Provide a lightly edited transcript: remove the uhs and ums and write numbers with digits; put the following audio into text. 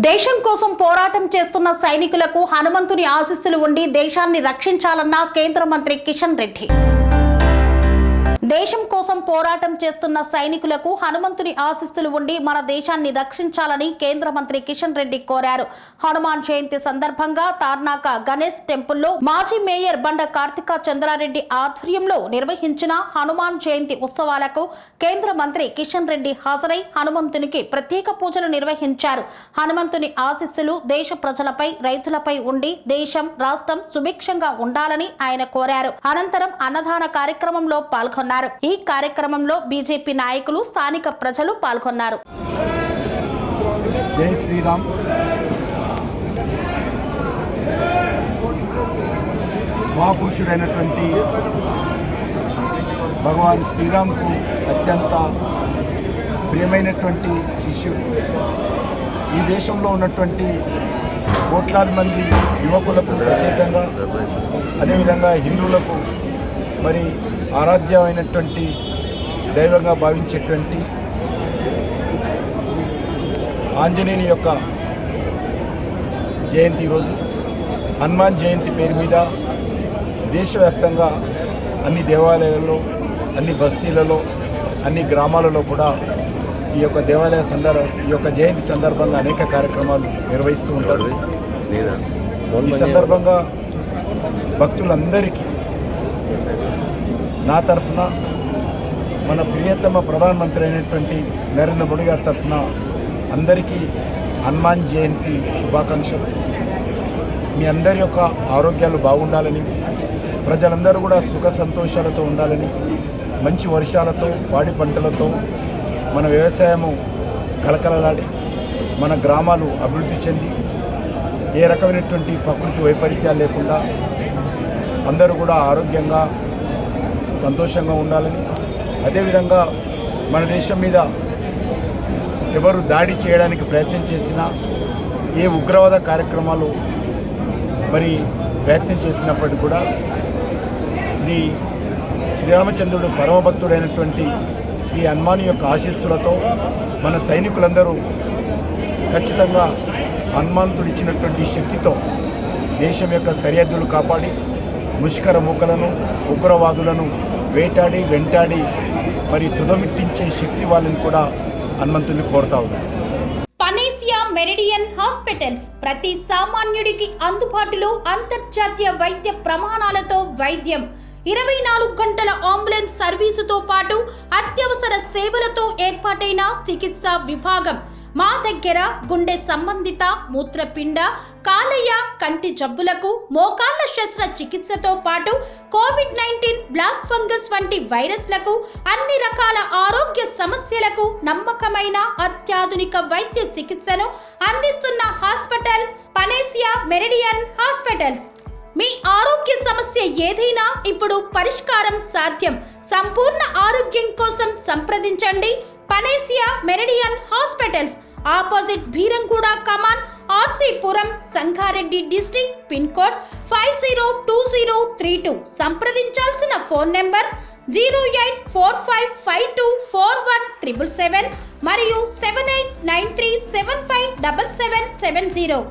దేశం కోసం పోరాటం చేస్తున్న సైనికులకు హనుమంతుని ఆశీస్సులు ఉండి దేశాన్ని రక్షించాలన్న కేంద్ర మంత్రి కిషన్ రెడ్డి. దేశం కోసం పోరాటం చేస్తున్న సైనికులకు హనుమంతుని ఆశీస్సులు ఉండి మన దేశాన్ని రక్షించాలని కేంద్ర మంత్రి కిషన్ రెడ్డి కోరారు. హనుమాన్ జయంతి సందర్భంగా తార్నాక గణేష్ టెంపుల్లో మాజీ మేయర్ బండ కార్తిక చంద్రారెడ్డి ఆధ్వర్యంలో నిర్వహించిన హనుమాన్ జయంతి ఉత్సవాలకు కేంద్ర మంత్రి కిషన్ రెడ్డి హాజరై హనుమంతునికి ప్రత్యేక పూజలు నిర్వహించారు. హనుమంతుని ఆశీస్సులు దేశ ప్రజలపై, రైతులపై ఉండి దేశం, రాష్ట్రం సుభిక్షంగా ఉండాలని ఆయన కోరారు. అనంతరం అన్నదాన కార్యక్రమంలో పాల్గొన్నారు. ఈ కార్యక్రమంలో బీజేపీ నాయకులు, స్థానిక ప్రజలు పాల్గొన్నారు. జై శ్రీరామ్. మహాపురుషుడైనటువంటి భగవాన్ శ్రీరామ్కు అత్యంత ప్రియమైనటువంటి శిష్యుడు. ఈ దేశంలో ఉన్నటువంటి కోట్లాది మంది యువకులకు ప్రత్యేకంగా, అదేవిధంగా హిందువులకు మరి ఆరాధ్యమైనటువంటి దైవంగా భావించేటువంటి ఆంజనేయుని యొక్క జయంతి రోజు హనుమాన్ జయంతి పేరు మీద దేశవ్యాప్తంగా అన్ని దేవాలయాలలో, అన్ని బస్తీలలో, అన్ని గ్రామాలలో కూడా ఈ యొక్క ఈ యొక్క జయంతి సందర్భంగా అనేక కార్యక్రమాలు నిర్వహిస్తూ ఉంటారు. ఈ సందర్భంగా భక్తులందరికీ నా తరఫున, మన ప్రియతమ ప్రధానమంత్రి అయినటువంటి నరేంద్ర మోడీ గారి తరఫున అందరికీ హనుమాన్ జయంతి శుభాకాంక్షలు. మీ అందరి యొక్క ఆరోగ్యాలు బాగుండాలని, ప్రజలందరూ కూడా సుఖ సంతోషాలతో ఉండాలని, మంచి వర్షాలతో, పాడి పంటలతో మన వ్యవసాయము కలకలలాడి మన గ్రామాలు అభివృద్ధి చెంది ఏ రకమైనటువంటి ప్రకృతి వైపరీత్యాలు లేకుండా అందరూ కూడా ఆరోగ్యంగా, సంతోషంగా ఉండాలని, అదేవిధంగా మన దేశం మీద ఎవరు దాడి చేయడానికి ప్రయత్నం చేసినా, ఏ ఉగ్రవాద కార్యక్రమాలు మరి ప్రయత్నం చేసినప్పటికీ కూడా శ్రీరామచంద్రుడు పరమభక్తుడైనటువంటి శ్రీ హనుమాన్ యొక్క ఆశీస్సులతో మన సైనికులందరూ ఖచ్చితంగా హనుమంతుడు ఇచ్చినటువంటి శక్తితో దేశం యొక్క సరిహద్దులు కాపాడి ముష్కర మూకలను, ఉగ్రవాదులను వేటాడి, వెంటాడి మరి తుదమిట్టించే శక్తి వాళ్ళని కూడా హనుమంతుని కోరుతా ఉన్నారు. పనేసియా మెరిడియన్ హాస్పిటల్స్ ప్రతి సామాన్యుడికి అందుబాటులో అంతర్జాతీయ వైద్య ప్రమాణాలతో వైద్యం, 24 గంటల అంబులెన్స్ సర్వీసుతో పాటు అత్యవసర సేవలతో ఏర్పాటైన చికిత్సా విభాగం. మా దగ్గర గుండె సంబంధిత, మూత్రపిండ, కాలేయ, కంటి జబ్బులకు, మోకాళ్ల శస్త్ర చికిత్సతో పాటు కోవిడ్-19, బ్లాక్ ఫంగస్ వంటి వైరస్లకు, అన్ని రకాల ఆరోగ్య సమస్యలకు నమ్మకమైన అత్యాధునిక వైద్య చికిత్సను అందిస్తున్న హాస్పిటల్ పనేసియా మెరిడియన్ హాస్పిటల్స్. మీ ఆరోగ్య సమస్య ఏదైనా ఇప్పుడు పరిష్కారం సాధ్యం. సంపూర్ణ ఆరోగ్యం కోసం సంప్రదించండి Panacea Meridian hospitals. Opposite Bheeramguda కమాన్, RCPuram, Sangareddy district. Pin code 502032. సంప్రదించాల్సిన ఫోన్ నెంబర్ 0845524177 మరియు 7893757770.